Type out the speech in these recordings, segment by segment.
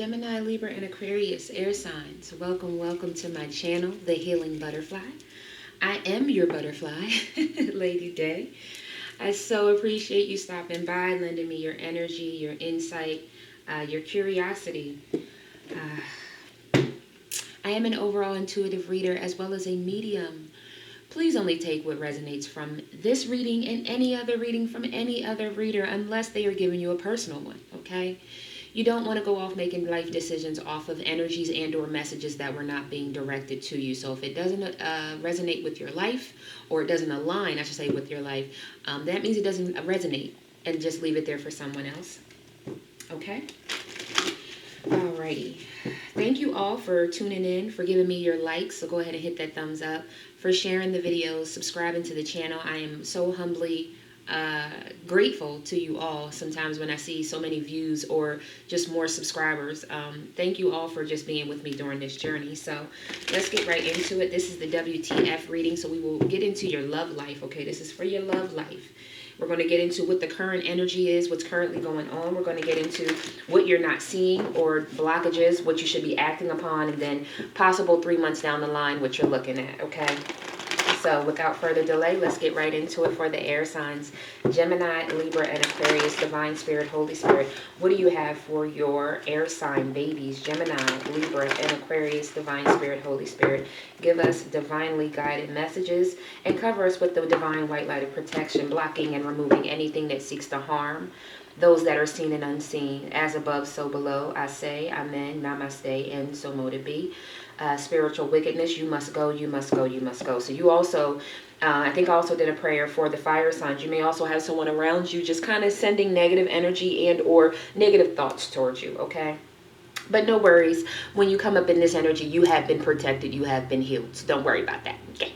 Gemini, Libra, and Aquarius air signs. Welcome, welcome to my channel, The Healing Butterfly. I am your butterfly, Lady Day. I so appreciate you stopping by, lending me your energy, your insight, your curiosity. I am an overall intuitive reader as well as a medium. Please only take what resonates from this reading and any other reading from any other reader unless they are giving you a personal one, okay? You don't want to go off making life decisions off of energies and or messages that were not being directed to you. So if it doesn't resonate with your life, or it doesn't align, I should say, with your life, that means it doesn't resonate, and just leave it there for someone else. Okay? Alrighty. Thank you all for tuning in, for giving me your likes. So go ahead and hit that thumbs up, for sharing the videos, subscribing to the channel. I am so humbly grateful to you all sometimes when I see so many views or just more subscribers. Thank you all for just being with me during this journey. So let's get right into it. This is the WTF reading, so we will get into your love life. Okay, this is for your love life. We're going to get into what the current energy is, what's currently going on. We're going to get into what you're not seeing or blockages, what you should be acting upon, and then possible 3 months down the line, what you're looking at, okay? So without further delay, let's get right into it for the air signs. Gemini, Libra, and Aquarius, Divine Spirit, Holy Spirit. What do you have for your air sign babies? Gemini, Libra, and Aquarius, Divine Spirit, Holy Spirit. Give us divinely guided messages and cover us with the divine white light of protection, blocking and removing anything that seeks to harm those that are seen and unseen. As above, so below. I say, amen, namaste, and so mote it be. Spiritual wickedness, you must go, you must go, you must go. So you also, I think I also did a prayer for the fire signs. You may also have someone around you just kind of sending negative energy and or negative thoughts towards you, okay? But no worries. When you come up in this energy, you have been protected, you have been healed. So don't worry about that, okay?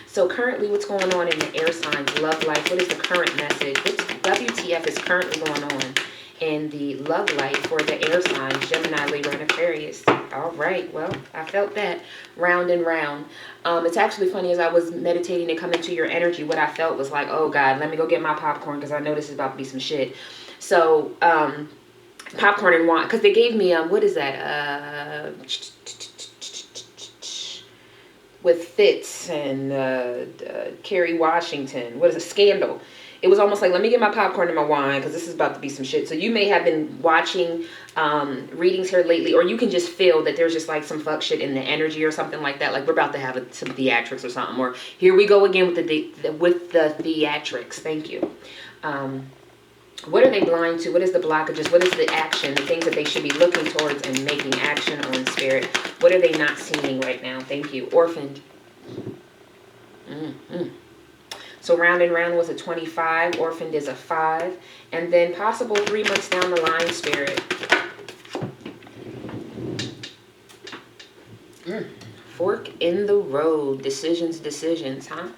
So currently, what's going on in the air signs, love life? What is the current message? What WTF is currently going on in the love life for the air signs, Gemini, Libra, and Aquarius? All right, well, I felt that round and round. It's actually funny, as I was meditating to come into your energy, what I felt was like, oh God, let me go get my popcorn because I know this is about to be some shit. So popcorn and wine, because they gave me what is that, with Fitz and Kerry Washington, what is it, Scandal. It was almost like, let me get my popcorn and my wine because this is about to be some shit. So you may have been watching readings here lately, or you can just feel that there's just like some fuck shit in the energy or something like that. Like we're about to have some theatrics or something. Or here we go again with the theatrics. Thank you. What are they blind to? What is the blockages? What is the action? The things that they should be looking towards and making action on, Spirit? What are they not seeing right now? Thank you. Orphaned. So round and round was a 25. Orphaned is a 5. And then possible 3 months down the line, Spirit. Fork in the road. Decisions, huh?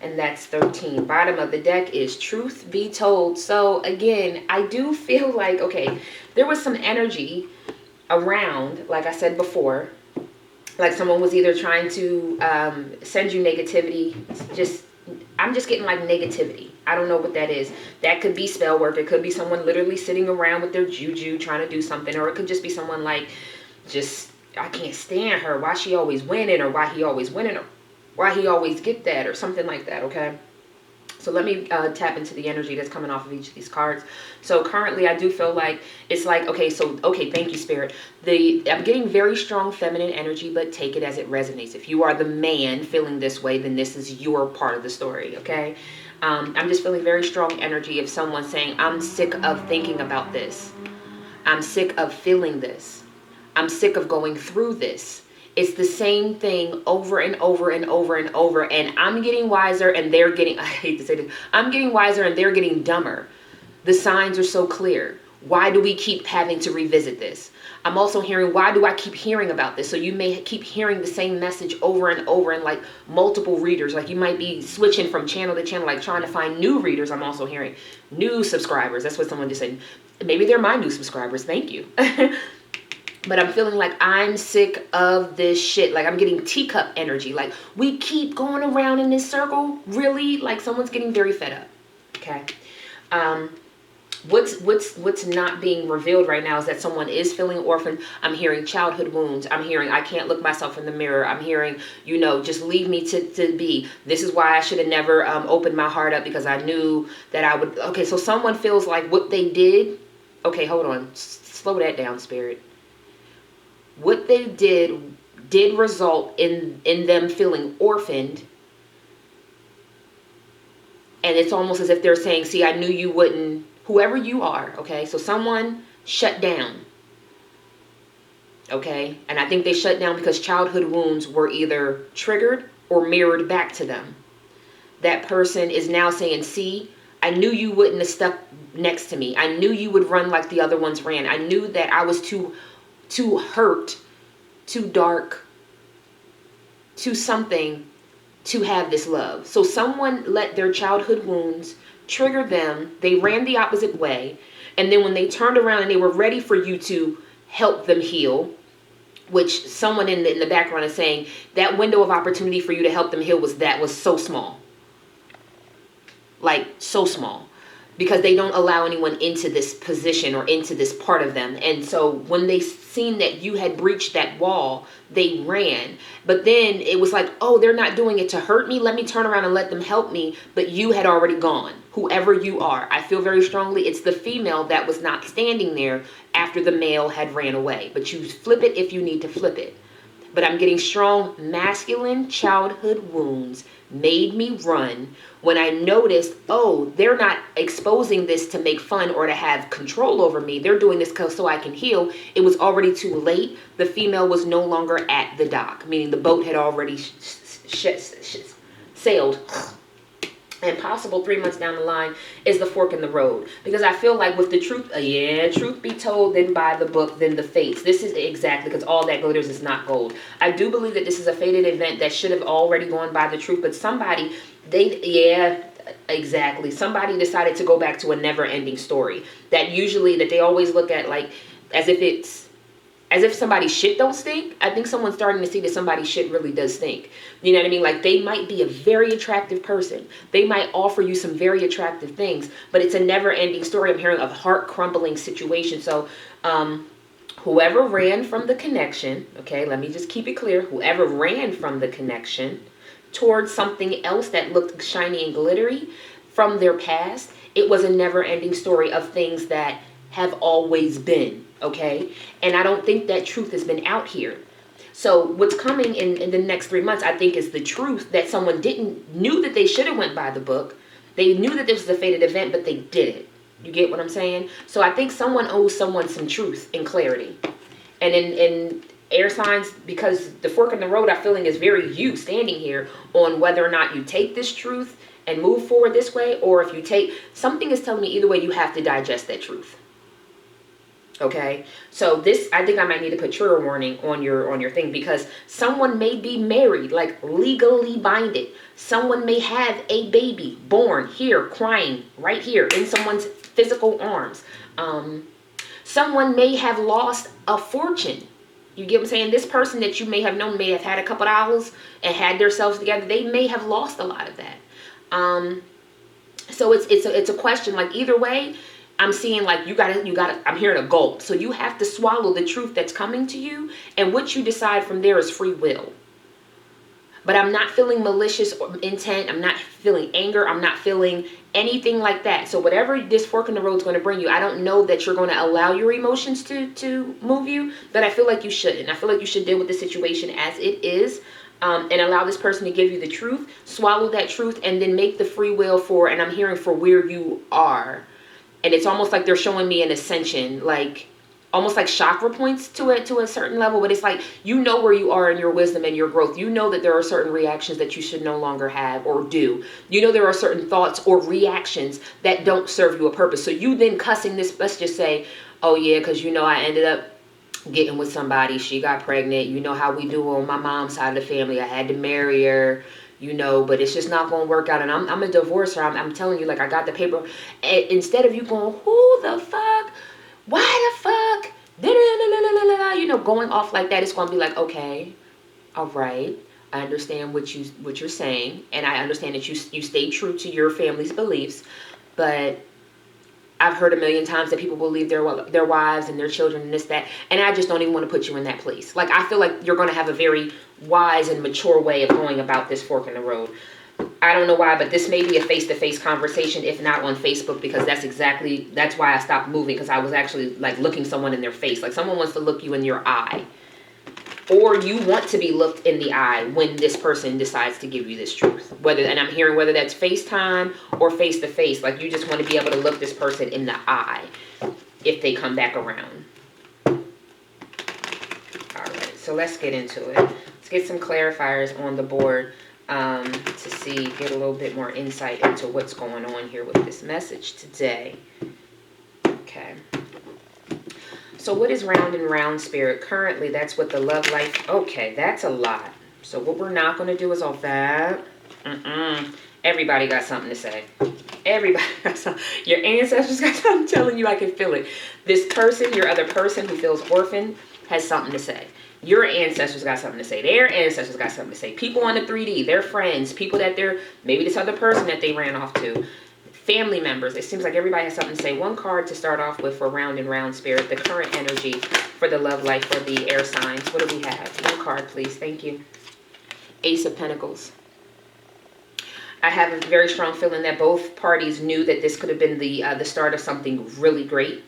And that's 13. Bottom of the deck is truth be told. So again, I do feel like, okay, there was some energy around, like I said before, like someone was either trying to send you negativity. I'm just getting like negativity. I don't know what that is. That could be spell work. It could be someone literally sitting around with their juju trying to do something. Or it could just be someone like, just, I can't stand her. Why she always winning, or why he always winning, or why he always get that, or something like that, okay? So let me tap into the energy that's coming off of each of these cards. So currently, I do feel like it's like, okay, thank you, Spirit. I'm getting very strong feminine energy, but take it as it resonates. If you are the man feeling this way, then this is your part of the story, okay? I'm just feeling very strong energy of someone saying, I'm sick of thinking about this. I'm sick of feeling this. I'm sick of going through this. It's the same thing over and over and over and over. And I'm getting wiser and they're getting, I hate to say this, I'm getting wiser and they're getting dumber. The signs are so clear. Why do we keep having to revisit this? I'm also hearing, why do I keep hearing about this? So you may keep hearing the same message over and over and like multiple readers. Like you might be switching from channel to channel, like trying to find new readers. I'm also hearing new subscribers. That's what someone just said. Maybe they're my new subscribers. Thank you. But I'm feeling like I'm sick of this shit. Like I'm getting teacup energy. Like we keep going around in this circle. Really? Like someone's getting very fed up. Okay. What's not being revealed right now is that someone is feeling orphaned. I'm hearing childhood wounds. I'm hearing I can't look myself in the mirror. I'm hearing, just leave me to be. This is why I should have never opened my heart up, because I knew that I would. Okay, so someone feels like what they did. Okay, hold on. Slow that down, Spirit. What they did result in them feeling orphaned. And it's almost as if they're saying, see, I knew you wouldn't. Whoever you are, okay? So someone shut down, okay? And I think they shut down because childhood wounds were either triggered or mirrored back to them. That person is now saying, see, I knew you wouldn't have stuck next to me. I knew you would run like the other ones ran. I knew that I was too hurt, too dark, too something to have this love. So someone let their childhood wounds trigger them. They ran the opposite way. And then when they turned around and they were ready for you to help them heal, which someone in the background is saying that window of opportunity for you to help them heal was so small. Like so small. Because they don't allow anyone into this position or into this part of them. And so when they seen that you had breached that wall, they ran. But then it was like, oh, they're not doing it to hurt me. Let me turn around and let them help me. But you had already gone. Whoever you are. I feel very strongly it's the female that was not standing there after the male had ran away. But you flip it if you need to flip it. But I'm getting strong masculine childhood wounds made me run when I noticed, oh, they're not exposing this to make fun or to have control over me. They're doing this so I can heal. It was already too late. The female was no longer at the dock, meaning the boat had already sailed. And possible 3 months down the line is the fork in the road. Because I feel like with the truth, truth be told, then by the book, then the fates. This is exactly, because all that glitters is not gold. I do believe that this is a fated event that should have already gone by the truth. But somebody, exactly. Somebody decided to go back to a never-ending story. That they always look at like as if somebody's shit don't stink. I think someone's starting to see that somebody's shit really does stink. You know what I mean? Like they might be a very attractive person. They might offer you some very attractive things, but it's a never ending story. I'm hearing of heart crumbling situation. So, whoever ran from the connection, okay, let me just keep it clear. Whoever ran from the connection towards something else that looked shiny and glittery from their past, it was a never ending story of things that have always been. Okay. And I don't think that truth has been out here. So what's coming in the next 3 months, I think, is the truth that someone knew that they should have went by the book. They knew that this was a fated event, but they didn't. You get what I'm saying? So I think someone owes someone some truth and clarity. And in air signs, because the fork in the road, I feeling is very you standing here on whether or not you take this truth and move forward this way, or if you something is telling me either way, you have to digest that truth. Okay, so this, I think I might need to put trigger warning on your thing, because someone may be married, like legally binded. Someone may have a baby born here, crying right here in someone's physical arms. Someone may have lost a fortune. You get what I'm saying? This person that you may have known may have had a couple dollars and had themselves together. They may have lost a lot of that. So it's a question. Like either way, I'm seeing like you gotta, I'm hearing a goal. So you have to swallow the truth that's coming to you. And what you decide from there is free will. But I'm not feeling malicious intent. I'm not feeling anger. I'm not feeling anything like that. So whatever this fork in the road is going to bring you, I don't know that you're going to allow your emotions to move you. But I feel like you shouldn't. I feel like you should deal with the situation as it is. And allow this person to give you the truth. Swallow that truth and then make the free will for, and I'm hearing for where you are. And it's almost like they're showing me an ascension, like almost like chakra points to a certain level. But it's like, you know where you are in your wisdom and your growth. You know that there are certain reactions that you should no longer have or do. You know there are certain thoughts or reactions that don't serve you a purpose. So you then cussing this, let's just say, oh yeah, because you know I ended up getting with somebody. She got pregnant. You know how we do on my mom's side of the family. I had to marry her. You know, but it's just not going to work out. And I'm a divorcer. I'm telling you, like, I got the paper. And instead of you going, who the fuck? Why the fuck? You know, going off like that, it's going to be like, okay, all right. I understand what you're saying. And I understand that you stay true to your family's beliefs. But I've heard a million times that people will leave their wives and their children and this, that. And I just don't even want to put you in that place. Like, I feel like you're going to have a very wise and mature way of going about this fork in the road. I don't know why, but this may be a face-to-face conversation, if not on Facebook, because that's why I stopped moving, because I was actually like looking someone in their face. Like, someone wants to look you in your eye, or you want to be looked in the eye when this person decides to give you this truth. And I'm hearing whether that's FaceTime or face-to-face, like you just want to be able to look this person in the eye if they come back around. All right, so let's get into it. Let's get some clarifiers on the board. To get a little bit more insight into what's going on here with this message today. Okay. So what is round and round, Spirit? Currently, that's what the love life. Okay, that's a lot. So what we're not going to do is all that. Everybody got something to say. Everybody got something. Your ancestors got something. I'm telling you, I can feel it. This person, your other person who feels orphaned, has something to say. Your ancestors got something to say. Their ancestors got something to say. People on the 3D, their friends, people that maybe this other person that they ran off to. Family members. It seems like everybody has something to say. One card to start off with for round and round, Spirit. The current energy for the love life for the air signs. What do we have? One card, please. Thank you. Ace of Pentacles. I have a very strong feeling that both parties knew that this could have been the start of something really great.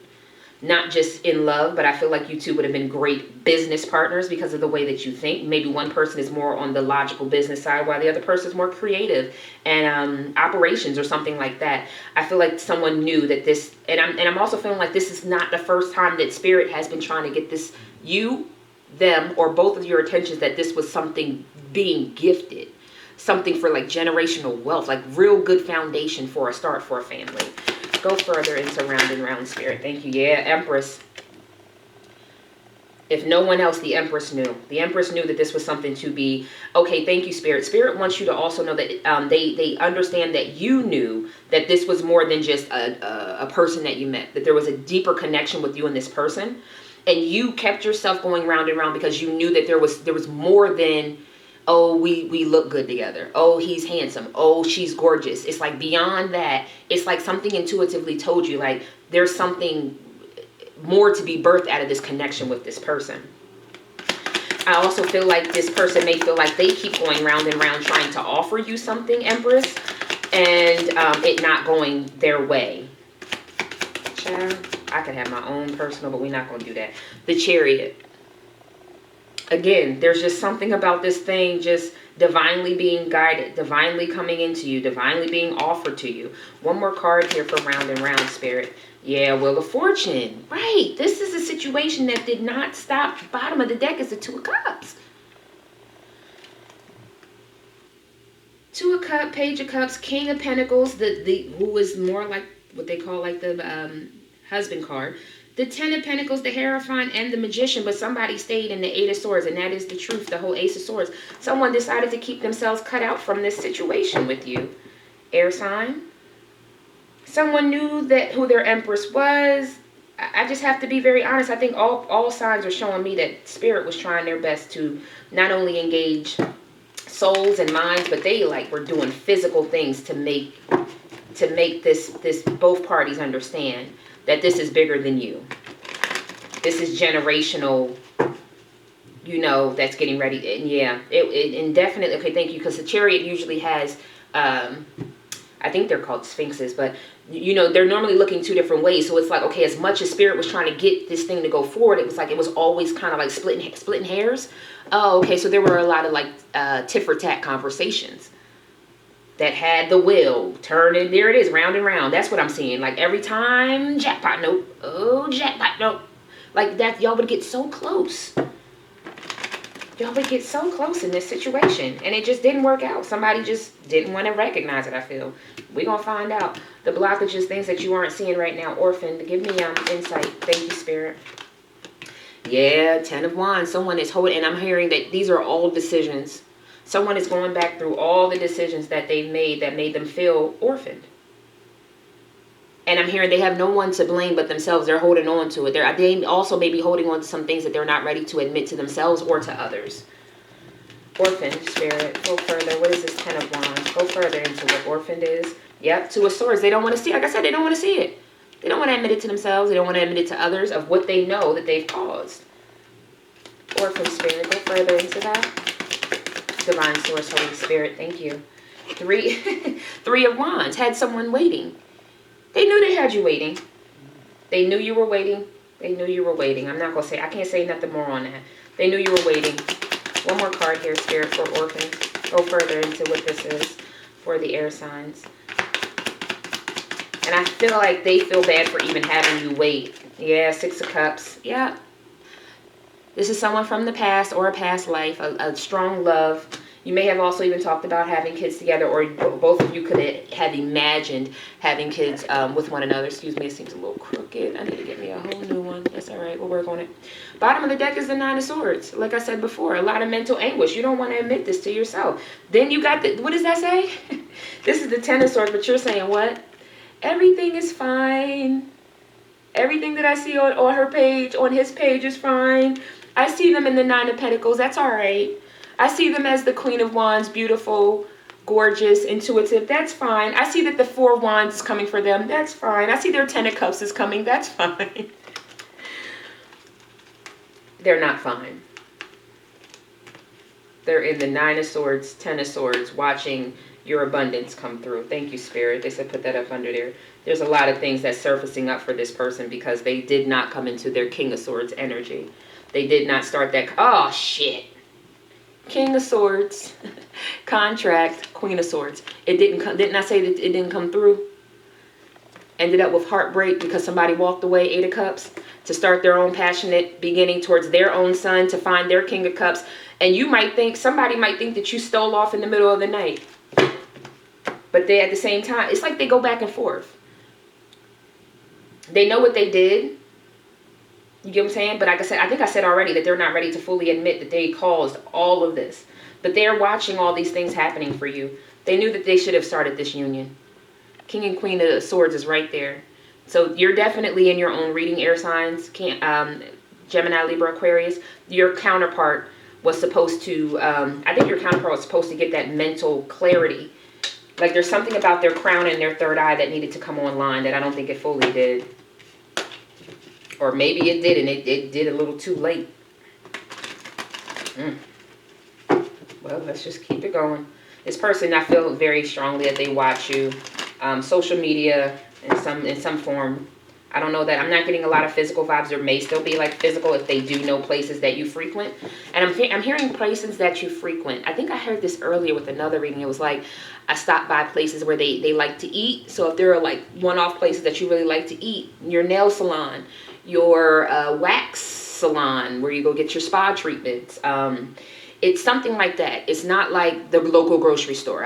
Not just in love, but I feel like you two would have been great business partners because of the way that you think. Maybe one person is more on the logical business side while the other person is more creative and operations or something like that. I feel like someone knew that this, and I'm also feeling like this is not the first time that Spirit has been trying to get this, you, them, or both of your attentions, that this was something being gifted. Something for like generational wealth, like real good foundation for a start for a family. Go further into round and round, Spirit. Thank you. Yeah, Empress. If no one else, the Empress knew. The Empress knew that this was something to be... Okay, thank you, Spirit. Spirit wants you to also know that they understand that you knew that this was more than just a person that you met. That there was a deeper connection with you and this person. And you kept yourself going round and round because you knew that there was more than... Oh, we look good together. Oh, he's handsome. Oh, she's gorgeous. It's like beyond that. It's like something intuitively told you, like there's something more to be birthed out of this connection with this person. I also feel like this person may feel like they keep going round and round trying to offer you something, Empress, and it not going their way. Child, I could have my own personal, but we're not going to do that. The Chariot. Again, there's just something about this thing just divinely being guided, divinely coming into you, divinely being offered to you. One more card here for round and round, Spirit. Yeah, Wheel of Fortune. Right. This is a situation that did not stop. Bottom of the deck is the Two of Cups. Two of Cups, Page of Cups, King of Pentacles, who was more like what they call like the husband card. The Ten of Pentacles, the Hierophant, and the Magician, but somebody stayed in the Eight of Swords, and that is the truth, the whole Ace of Swords. Someone decided to keep themselves cut out from this situation with you. Air sign. Someone knew that who their Empress was. I just have to be very honest. I think all signs are showing me that Spirit was trying their best to not only engage souls and minds, but they like were doing physical things to make this both parties understand that this is bigger than you. This is generational, that's getting ready. And yeah, it definitely, okay, thank you. Because the Chariot usually has, I think they're called Sphinxes, but they're normally looking two different ways. So it's like, okay, as much as Spirit was trying to get this thing to go forward, it was like, it was always kind of like splitting hairs. Oh, okay. So there were a lot of like tit for tat conversations that had the wheel turning. There it is, round and round. That's what I'm seeing. Like every time, jackpot, nope. Oh, jackpot, nope. Like that, y'all would get so close. Y'all would get so close in this situation. And it just didn't work out. Somebody just didn't want to recognize it, I feel. We're going to find out. The blockages, things that you aren't seeing right now. Orphan, give me insight. Thank you, Spirit. Yeah, Ten of Wands. Someone is holding, and I'm hearing that these are all decisions. Someone is going back through all the decisions that they've made that made them feel orphaned. And I'm hearing they have no one to blame but themselves. They're holding on to it. They also may be holding on to some things that they're not ready to admit to themselves or to others. Orphan, Spirit, go further. What is this Ten of Wands? Go further into what orphaned is. Yep, Two of Swords. They don't want to see it. Like I said, they don't want to see it. They don't want to admit it to themselves. They don't want to admit it to others of what they know that they've caused. Or from Spirit, go further into that. Divine Source, Holy Spirit, thank you. Three of Wands, had someone waiting. They knew they had you waiting. They knew you were waiting. They knew you were waiting. I'm not going to say, I can't say nothing more on that. They knew you were waiting. One more card here, Spirit, for orphans. Go further into what this is for the air signs. And I feel like they feel bad for even having you wait. Yeah, Six of Cups. Yeah. This is someone from the past or a past life, a strong love. You may have also even talked about having kids together, or both of you could have imagined having kids with one another. Excuse me, it seems a little crooked. I need to get me a whole new one. That's all right. We'll work on it. Bottom of the deck is the Nine of Swords. Like I said before, a lot of mental anguish. You don't want to admit this to yourself. Then you got the, what does that say? This is the Ten of Swords, but you're saying what? Everything is fine. Everything that I see on her page, on his page is fine. I see them in the Nine of Pentacles. That's all right. I see them as the Queen of Wands, beautiful, gorgeous, intuitive. That's fine. I see that the Four of Wands is coming for them. That's fine. I see their Ten of Cups is coming. That's fine. They're not fine. They're in the Nine of Swords, Ten of Swords, watching your abundance come through. Thank you, Spirit. They said put that up under there. There's a lot of things that's surfacing up for this person because they did not come into their King of Swords energy. They did not start that. Oh, shit. King of Swords, contract, Queen of Swords. It didn't come. Didn't I say that it didn't come through? Ended up with heartbreak because somebody walked away. Eight of Cups, to start their own passionate beginning towards their own son, to find their King of Cups. And you might think, somebody might think that you stole off in the middle of the night. But they, at the same time, it's like they go back and forth. They know what they did. You get what I'm saying? But like I said, I think I said already that they're not ready to fully admit that they caused all of this. But they're watching all these things happening for you. They knew that they should have started this union. King and Queen of Swords is right there. So you're definitely in your own reading, air signs. Gemini, Libra, Aquarius. Your counterpart was supposed to, I think your counterpart was supposed to get that mental clarity. Like there's something about their crown and their third eye that needed to come online that I don't think it fully did. Or maybe it did, and it did a little too late. Well, let's just keep it going. This person, I feel very strongly that they watch you. Social media in some form. I don't know that. I'm not getting a lot of physical vibes. There may still be like physical if they do know places that you frequent. And I'm hearing places that you frequent. I think I heard this earlier with another reading. It was like I stopped by places where they like to eat. So if there are like one-off places that you really like to eat, your nail salon, your wax salon where you go get your spa treatments. It's something like that. It's not like the local grocery store.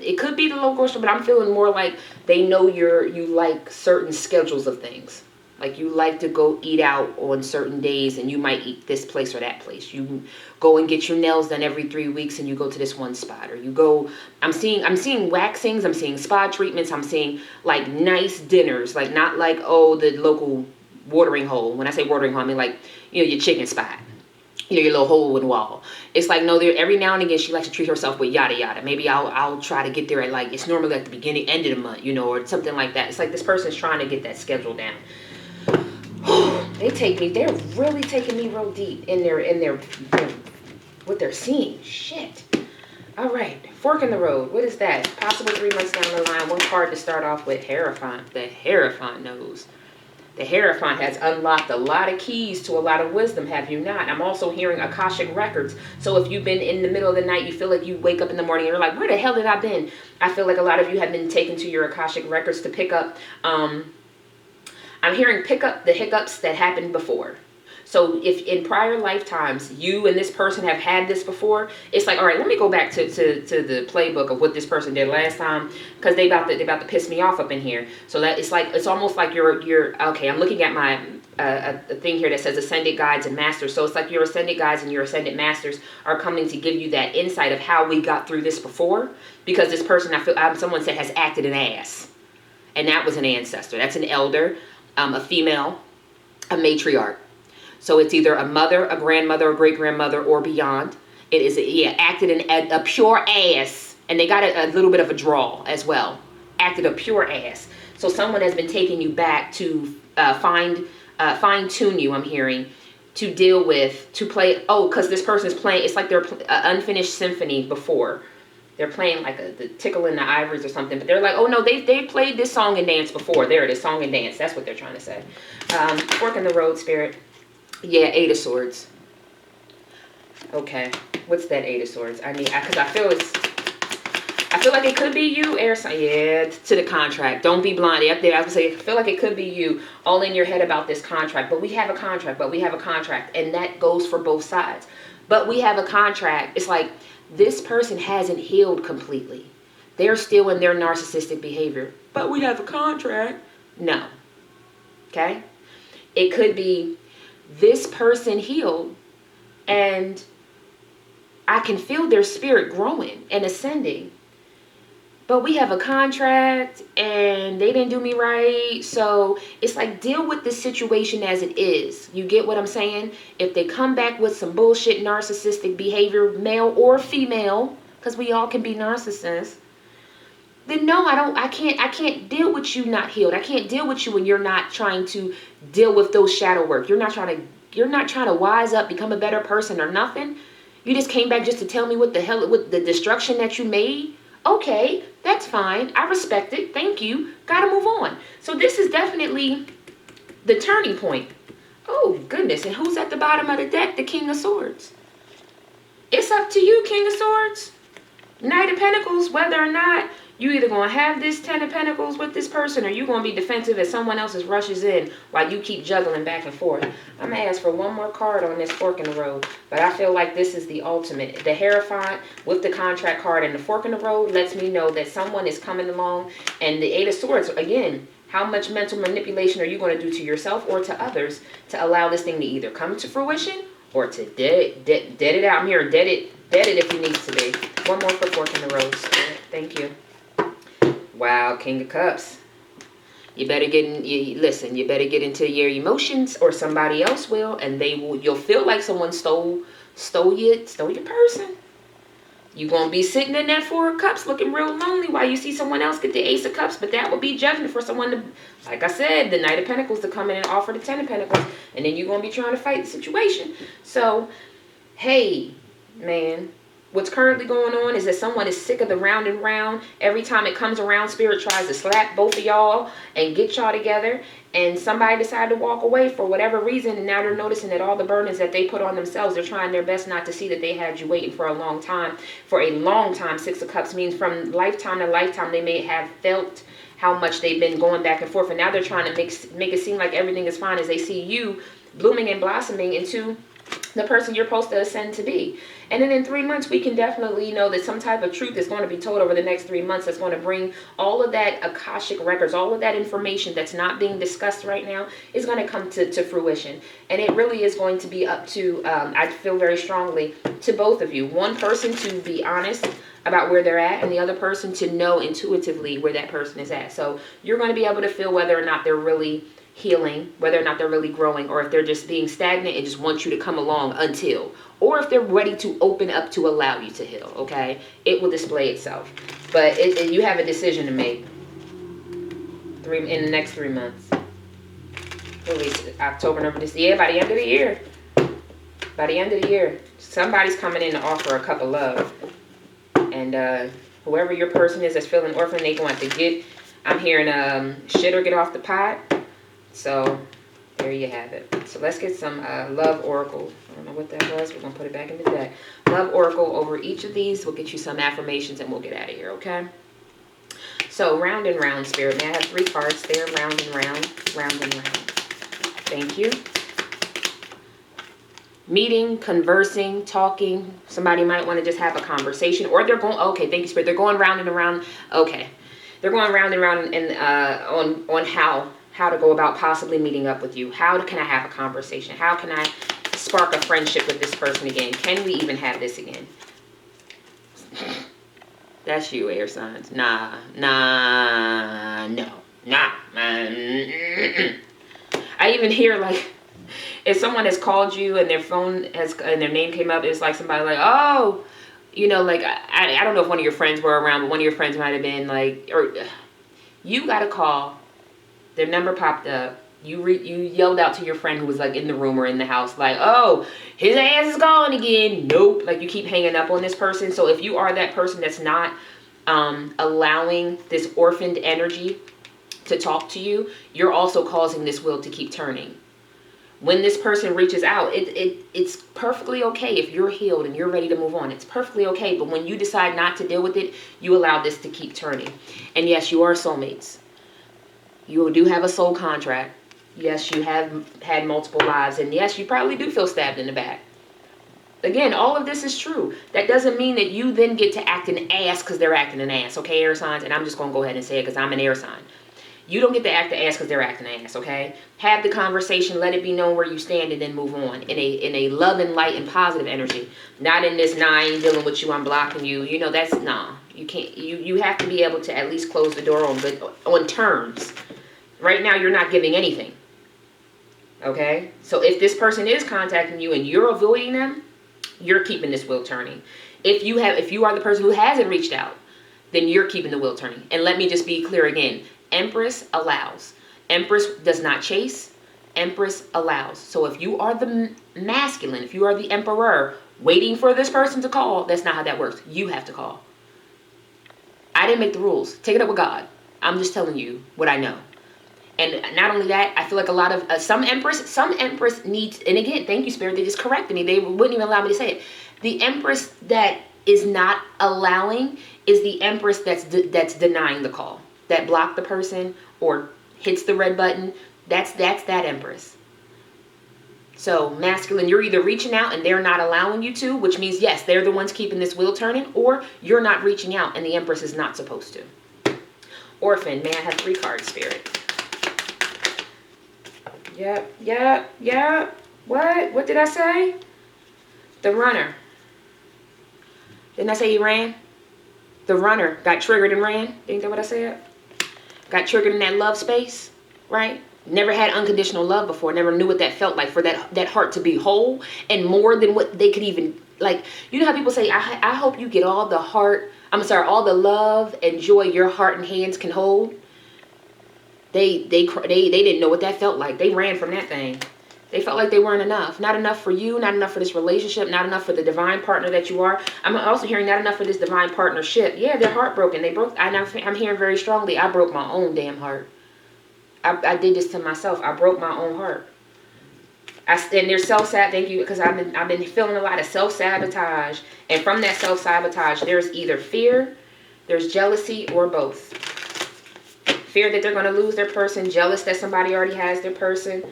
It could be the local grocery store, but I'm feeling more like they know you like certain schedules of things. Like you like to go eat out on certain days and you might eat this place or that place. You go and get your nails done every 3 weeks and you go to this one spot, or you go, I'm seeing waxings, I'm seeing spa treatments, I'm seeing like nice dinners, like not like, oh, the local watering hole. When I say watering hole, I mean like, you know, your chicken spot. You know, your little hole in the wall. It's like, no, there every now and again she likes to treat herself with yada yada. Maybe I'll try to get there at like, it's normally at the beginning, end of the month, you know, or something like that. It's like this person's trying to get that schedule down. They're really taking me real deep in their what they're seeing. Shit. All right, fork in the road. What is that? Possible 3 months down the line. One card to start off with. Hierophant. The Hierophant knows. The Hierophant has unlocked a lot of keys to a lot of wisdom, have you not? I'm also hearing Akashic records. So if you've been in the middle of the night, you feel like you wake up in the morning and you're like, where the hell did I been? I feel like a lot of you have been taken to your Akashic records to pick up. I'm hearing pick up the hiccups that happened before. So if in prior lifetimes, you and this person have had this before, it's like, all right, let me go back to the playbook of what this person did last time, because they about to piss me off up in here. So that it's like, it's almost like you're okay. I'm looking at my a thing here that says Ascended Guides and Masters. So it's like your Ascended Guides and your Ascended Masters are coming to give you that insight of how we got through this before, because this person, I feel, someone said has acted an ass, and that was an ancestor. That's an elder, a female, a matriarch. So it's either a mother, a grandmother, a great-grandmother, or beyond. It is, acted in a pure ass. And they got a little bit of a draw as well. Acted a pure ass. So someone has been taking you back to fine tune you, I'm hearing, to deal with, to play. Oh, because this person is playing, it's like they're unfinished symphony before. They're playing like the Tickle in the Ivories or something, but they're like, oh no, they played this song and dance before. There it is, song and dance. That's what they're trying to say. Fork in the road, Spirit. Yeah, 8 of Swords. Okay, what's that 8 of Swords? Because I feel like it could be you, air sign. Yeah, to the contract. Don't be blind. Up there, I would say, I feel like it could be you, all in your head about this contract. But we have a contract, and that goes for both sides. But we have a contract. It's like this person hasn't healed completely. They're still in their narcissistic behavior. But we have a contract. No. Okay? It could be this person healed, and I can feel their spirit growing and ascending. But we have a contract and they didn't do me right. So it's like, deal with the situation as it is. You get what I'm saying? If they come back with some bullshit narcissistic behavior, male or female, because we all can be narcissists, then no, I can't deal with you not healed. I can't deal with you when you're not trying to deal with those shadow work. You're not trying to wise up, become a better person or nothing. You just came back just to tell me what the hell, with the destruction that you made. Okay, that's fine. I respect it. Thank you. Gotta move on. So this is definitely the turning point. Oh, goodness. And who's at the bottom of the deck? The King of Swords. It's up to you, King of Swords. Knight of Pentacles, whether or not you either going to have this 10 of Pentacles with this person, or you're going to be defensive as someone else rushes in while you keep juggling back and forth. I'm going to ask for one more card on this fork in the road. But I feel like this is the ultimate. The Hierophant with the contract card and the fork in the road lets me know that someone is coming along. And the 8 of Swords, again, how much mental manipulation are you going to do to yourself or to others to allow this thing to either come to fruition or to dead it out? I'm here, dead it if it needs to be. One more for fork in the road. Thank you. Wow, King of Cups. You better get in. Listen, you better get into your emotions, or somebody else will, and you'll feel like someone stole your person. You're gonna be sitting in that 4 of Cups, looking real lonely, while you see someone else get the Ace of Cups. But that will be judgment for someone to, like I said, the Knight of Pentacles to come in and offer the 10 of Pentacles, and then you're gonna be trying to fight the situation. So, hey, man. What's currently going on is that someone is sick of the round and round. Every time it comes around, Spirit tries to slap both of y'all and get y'all together. And somebody decided to walk away for whatever reason. And now they're noticing that all the burdens that they put on themselves, they're trying their best not to see that they had you waiting for a long time. For a long time, 6 of Cups means from lifetime to lifetime, they may have felt how much they've been going back and forth. And now they're trying to make it seem like everything is fine as they see you blooming and blossoming into the person you're supposed to ascend to be. And then in 3 months, we can definitely know that some type of truth is going to be told over the next 3 months that's going to bring all of that Akashic records, all of that information that's not being discussed right now is going to come to fruition. And it really is going to be up to, I feel very strongly, to both of you. One person to be honest about where they're at, and the other person to know intuitively where that person is at. So you're going to be able to feel whether or not they're really healing, whether or not they're really growing, or if they're just being stagnant and just want you to come along until, or if they're ready to open up to allow you to heal. Okay, it will display itself, but you have a decision to make in the next 3 months. At least October, November, this year. By the end of the year, somebody's coming in to offer a cup of love, and whoever your person is that's feeling orphaned, they going to get. I'm hearing shit or get off the pot. So there you have it. So let's get some love oracle. I don't know what that was. We're going to put it back in the deck. Love oracle over each of these. We'll get you some affirmations and we'll get out of here, okay? So round and round, Spirit. May I have 3 cards there? Round and round, round and round. Thank you. Meeting, conversing, talking. Somebody might want to just have a conversation, or they're going, okay, thank you, Spirit. They're going round and around. Okay. They're going round and round and on how to go about possibly meeting up with you. How can I have a conversation? How can I spark a friendship with this person again? Can we even have this again? That's you, air signs. No. I even hear, like, if someone has called you and their phone has, and their name came up, it's like somebody like, oh, you know, like, I don't know if one of your friends were around, but one of your friends might have been like, or you got a call Their number popped up. You yelled out to your friend who was like in the room or in the house, like, oh, his ass is gone again. Nope. Like, you keep hanging up on this person. So if you are that person that's not allowing this orphaned energy to talk to you, you're also causing this wheel to keep turning. When this person reaches out, it's perfectly okay if you're healed and you're ready to move on. It's perfectly okay. But when you decide not to deal with it, you allow this to keep turning. And yes, you are soulmates. You do have a soul contract. Yes, you have had multiple lives. And yes, you probably do feel stabbed in the back. Again, all of this is true. That doesn't mean that you then get to act an ass because they're acting an ass. Okay, air signs? And I'm just going to go ahead and say it because I'm an air sign. You don't get to act the ass because they're acting an ass, okay? Have the conversation, let it be known where you stand, and then move on. In a love and light and positive energy. Not in this, nah, I ain't dealing with you, I'm blocking you. You know, that's, nah. You can't, you have to be able to at least close the door on terms. Right now, you're not giving anything. Okay? So if this person is contacting you and you're avoiding them, you're keeping this wheel turning. If you are the person who hasn't reached out, then you're keeping the wheel turning. And let me just be clear again. Empress allows. Empress does not chase. Empress allows. So if you are the masculine, if you are the emperor, waiting for this person to call, that's not how that works. You have to call. I didn't make the rules. Take it up with God. I'm just telling you what I know. And not only that, I feel like a lot of some empress needs, and again, thank you, Spirit, they just corrected me. They wouldn't even allow me to say it. The empress that is not allowing is the empress that's denying the call. That blocked the person or hits the red button. That's that empress. So masculine, you're either reaching out and they're not allowing you to, which means yes, they're the ones keeping this wheel turning, or you're not reaching out and the empress is not supposed to. Orphan, may I have 3 cards, Spirit? Yep. What did I say? The runner. Didn't I say he ran? The runner got triggered and ran. Ain't that what I said? Got triggered in that love space, right? Never had unconditional love before. Never knew what that felt like for that heart to be whole and more than what they could even, like, you know how people say, I hope you get all the all the love and joy your heart and hands can hold. They didn't know what that felt like. They ran from that thing. They felt like they weren't enough. Not enough for you, not enough for this relationship, not enough for the divine partner that you are. I'm also hearing not enough for this divine partnership. Yeah, they're heartbroken. I'm hearing very strongly, I broke my own damn heart. I did this to myself. I broke my own heart. And there's self-sabotage, thank you, because I've been feeling a lot of self-sabotage. And from that self-sabotage, there's either fear, there's jealousy, or both. Fear that they're going to lose their person, jealous that somebody already has their person.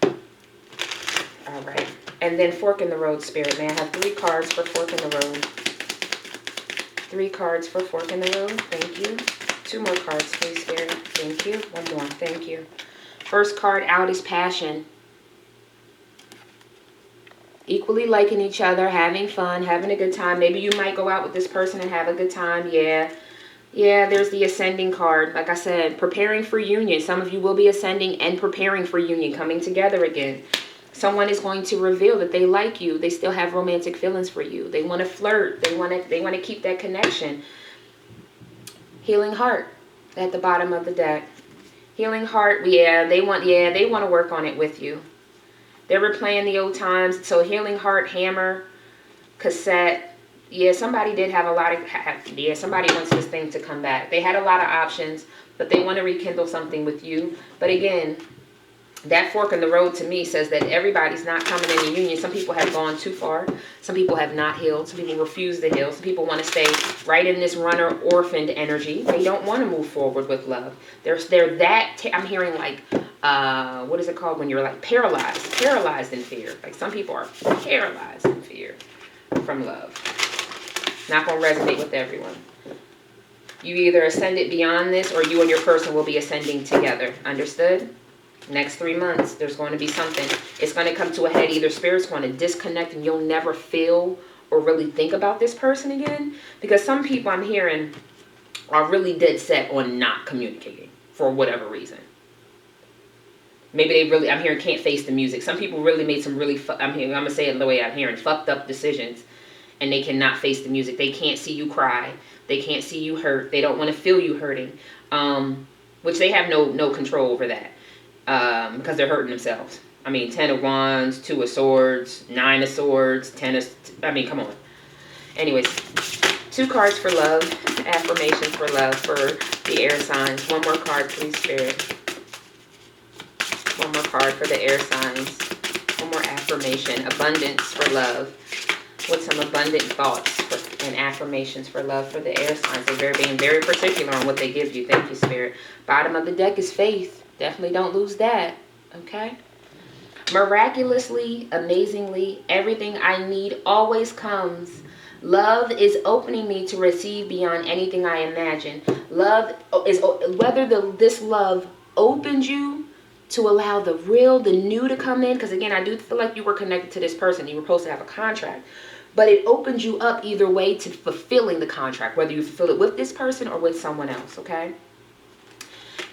All right. And then fork in the road, Spirit. May I have 3 cards for fork in the road? 3 cards for fork in the road. Thank you. 2 more cards, please, Spirit. Thank you. 1 more. Thank you. First card out is passion. Equally liking each other, having fun, having a good time. Maybe you might go out with this person and have a good time. Yeah, there's the ascending card. Like I said, preparing for union. Some of you will be ascending and preparing for union, coming together again. Someone is going to reveal that they like you. They still have romantic feelings for you. They want to flirt. They want to keep that connection. Healing heart at the bottom of the deck. Healing heart. They want to work on it with you. They're replaying the old times. So healing heart, hammer, cassette. Yeah, somebody did have a lot of, somebody wants this thing to come back. They had a lot of options, but they want to rekindle something with you. But again, that fork in the road to me says that everybody's not coming in a union. Some people have gone too far. Some people have not healed. Some people refuse to heal. Some people want to stay right in this runner orphaned energy. They don't want to move forward with love. They're that, I'm hearing like, what is it called when you're like paralyzed in fear. Like some people are paralyzed in fear from love. Not going to resonate with everyone. You either ascended beyond this or you and your person will be ascending together. Understood? Next 3 months, there's going to be something. It's going to come to a head. Either Spirit's going to disconnect and you'll never feel or really think about this person again. Because some people I'm hearing are really dead set on not communicating for whatever reason. Maybe they really, I'm hearing, can't face the music. Some people really made some really, I'm going to say it the way I'm hearing, fucked up decisions. And they cannot face the music. They can't see you cry. They can't see you hurt. They don't want to feel you hurting. which they have no control over that, because they're hurting themselves. I mean, 10 of Wands, 2 of Swords, 9 of Swords, 10 of... I mean, come on. Anyways, 2 cards for love, affirmations for love for the air signs. One more card, please, Spirit. One more card for the air signs. One more affirmation, abundance for love. With some abundant thoughts and affirmations for love for the air signs. They're being very particular on what they give you. Thank you, Spirit. Bottom of the deck is faith. Definitely don't lose that. Okay? Miraculously, amazingly, everything I need always comes. Love is opening me to receive beyond anything I imagine. Love is, whether this love opens you to allow the real, the new to come in. Because again, I do feel like you were connected to this person. You were supposed to have a contract. But it opens you up either way to fulfilling the contract. Whether you fulfill it with this person or with someone else. Okay?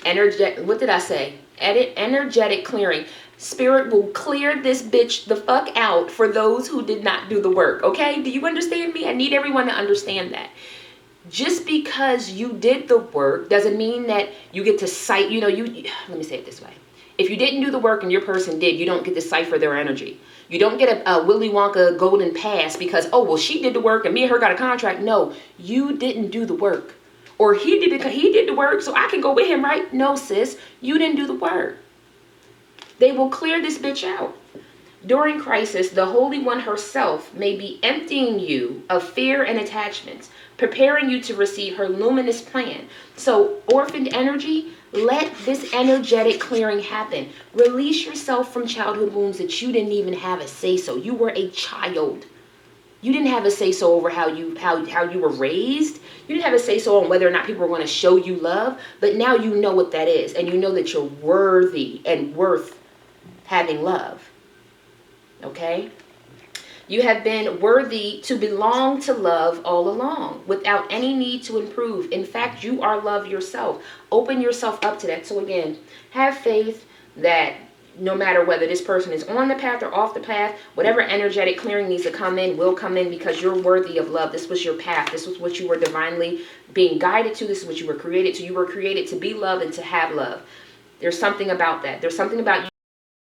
What did I say? Energetic clearing. Spirit will clear this bitch the fuck out for those who did not do the work. Okay? Do you understand me? I need everyone to understand that. Just because you did the work doesn't mean that you get to cite, let me say it this way. If you didn't do the work and your person did, you don't get to cipher their energy. You don't get a Willy Wonka golden pass because, oh, well, she did the work and me and her got a contract. No, you didn't do the work. Or he did the work, so I can go with him, right? No, sis, you didn't do the work. They will clear this bitch out. During crisis, the Holy One herself may be emptying you of fear and attachments, preparing you to receive her luminous plan. So, orphaned energy, let this energetic clearing happen. Release yourself from childhood wounds that you didn't even have a say-so. You were a child. You didn't have a say-so over how you were raised. You didn't have a say-so on whether or not people were going to show you love. But now you know what that is. And you know that you're worthy and worth having love. Okay? You have been worthy to belong to love all along without any need to improve. In fact, you are love yourself. Open yourself up to that. So again, have faith that no matter whether this person is on the path or off the path, whatever energetic clearing needs to come in will come in because you're worthy of love. This was your path. This was what you were divinely being guided to. This is what you were created to. You were created to be love and to have love. There's something about that. There's something about you